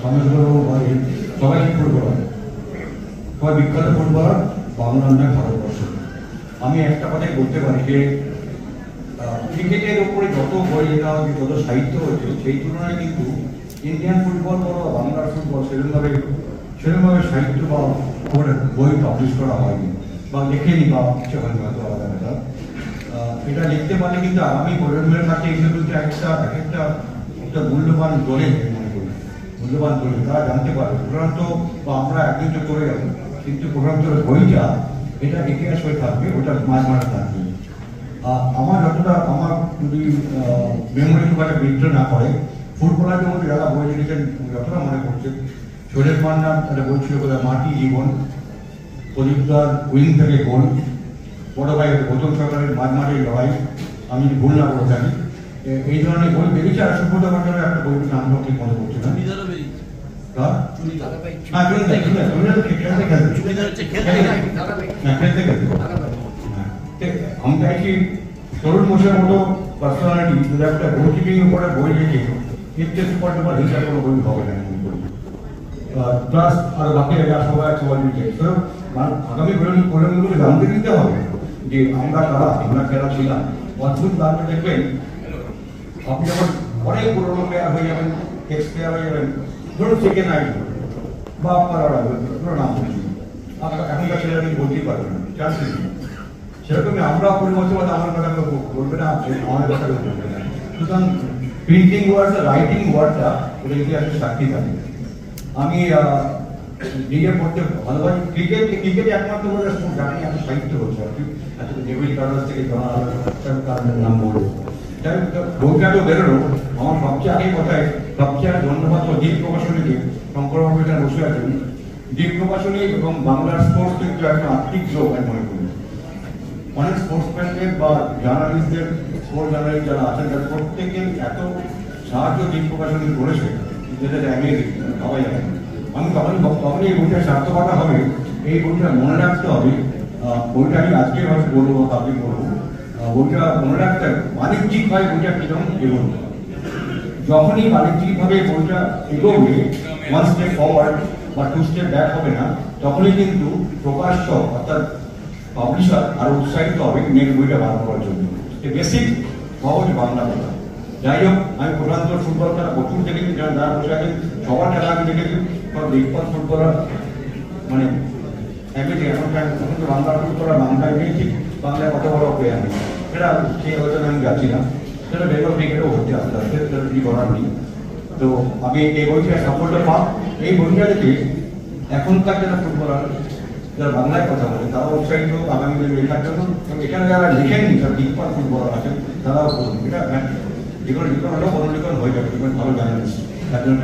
সমেশবাবু সবাই ফুটবলার, সবাই বিখ্যাত ফুটবলার বাংলার নয় ভারতবর্ষ। আমি একটা কথাই বলতে পারি যে ক্রিকেটের উপরে যত বই লেখা হচ্ছে, যত সাহিত্য হচ্ছে, সেই তুলনায় কিন্তু ইন্ডিয়ান ফুটবল বলো বাংলার ফুটবল সেরকমভাবে সাহিত্য বা বই পাবলিশ করা হয়নি বা লেখেনি বা ইচ্ছে হয়নি হয়তো আলাদা আলাদা। এটা লিখতে পারলে কিন্তু আগামী প্রজন্মের কাছে এগুলো কিন্তু একটা মূল্যবান দলে মনে করি, মূল্যবান দলে তারা জানতে পারবে প্রধানত, বা আমরা একদিন তো করে যাবো, কিন্তু প্রধানত বইটা এটা ইতিহাস হয়ে থাকবে, ওটা মাঝ মাঝে থাকবে। আমার যদি মেমোরি খুব বিদ্রোহ না করে, ফুটবলারদের মধ্যে যারা বই লিখেছেন যতটা মনে করছে, শরীর মান্নার একটা বই ছিল বোধহয় মাটি জীবন, প্রদীপদার উইং থেকে গোল, বড় ভাই গৌতম সরকারের মাঝমাঠের লড়াই, আমি ভুল না করে থাকি, এই ধরনের বই বেরিয়েছে। আর সুব্রত ভট্টাচার্যের একটা বই নাম ঠিক মনে করছে না, আমি চাইছি তরুণ মোশের মতো পার্সোনালিটি যদি একটা গোলকিপিং উপরে বই লিখে ইচ্ছে সুপার ডুপার হিসাব কোনো বই হবে না মনে করি। প্লাস আর বাকি সবাই লিখে আগামী প্রজন্মগুলোকে জানতে দিতে হবে যে আমরা খেলা ছিলাম। অদ্ভুত ব্যাপারটা দেখবেন, আপনি যখন অনেক পুরোনো প্লেয়ার হয়ে যাবেন, এক্স প্লেয়ার হয়ে যাবেন, ধরুন সেকেন্ড আইডি বা আপনার নাম বলছি, এখনকার ছেলেরা কিন্তু বলতেই পারবে না, চান্স নেই। সেরকমই আমরা পরিবর্তন আমার কথা বলবে না, আমাদের কথা বলবে না। সুতরাং প্রিন্টিং ওয়ার্ড, রাইটিং ওয়ার্ডটা ওটা ইতিহাসের সাক্ষী থাকে। আমি নিজে পড়তে ভালোবাসি ক্রিকেট একমাত্র বলে জানি আমি সাহিত্য হচ্ছে আর কি, ডেভিড কার্লাস থেকে কারণের নাম বলবো। যাই বইটা তো বেরোলো, আমার সবচেয়ে আগে কথায় সবচেয়ে ধন্যবাদ দ্বীপ প্রকাশনীকে, শঙ্করবাবু এটা বসে আছেন। দ্বীপ প্রকাশনী এবং বাংলার স্পোর্টস কিন্তু একটা আর্থিক যোগ আমি মনে করি। অনেক স্পোর্টসম্যানদের বা জার্নালিস্টদের, স্পোর্টস জার্নালিস্ট যারা আছেন তাদের প্রত্যেকের এত সাহায্য দ্বীপ প্রকাশনী করেছে, যেটা অ্যামেজিং, সবাই জানেন। আমি তখনই এই বইটার সার্থকতা হবে, এই বইটা মনে রাখতে হবে। বইটা আমি আজকে হয়তো বলবো, কালকে বলবো, বইটা মনে রাখতে হবে বাণিজ্যিক হয় বইটা কিরকম এগোবে। যখনই বাণিজ্যিকভাবে বইটা এগোবে, ওয়ান স্টেপ ফরওয়ার্ড বা টু স্টেপ ব্যাক হবে না, তখনই কিন্তু প্রকাশ্য অর্থাৎ পাবলিশার আরো উৎসাহিত হবে নেক্সট বইটা বার করার জন্য। বেসিক সহজ বাংলা কথা। যাই হোক, আমি প্রধানত ফুটবল খেলা প্রচুর দেখেছি, যারা বসে আছেন সবার খেলা আমি দেখেছি, বিখ্যাত ফুটবলার মানে এখন তো বাংলা ফুটবলার বাংলায় নেই, ঠিক বাংলায় কত বড় হয়ে আমি সেটা সেই আলোচনা আমি যাচ্ছি না, সেটা বেঙ্গল ক্রিকেটও হচ্ছে আস্তে আস্তে, সেটা কি করার নেই। তো আমি এই বইটা সাফল্য পাব, এই বইটা দেখে এখনকার যারা ফুটবলার যারা বাংলায় কথা বলে তারা উৎসাহিত আগামী দিনে লেখার জন্য, এবং এখানে যারা লেখেননি যারা বিখ্যাত ফুটবলার আছেন তারাও বলুন, এটা যেকোনো হলেও অনুলিখন হয়ে যাবে, ভালো জার্নালিস্ট তার জন্য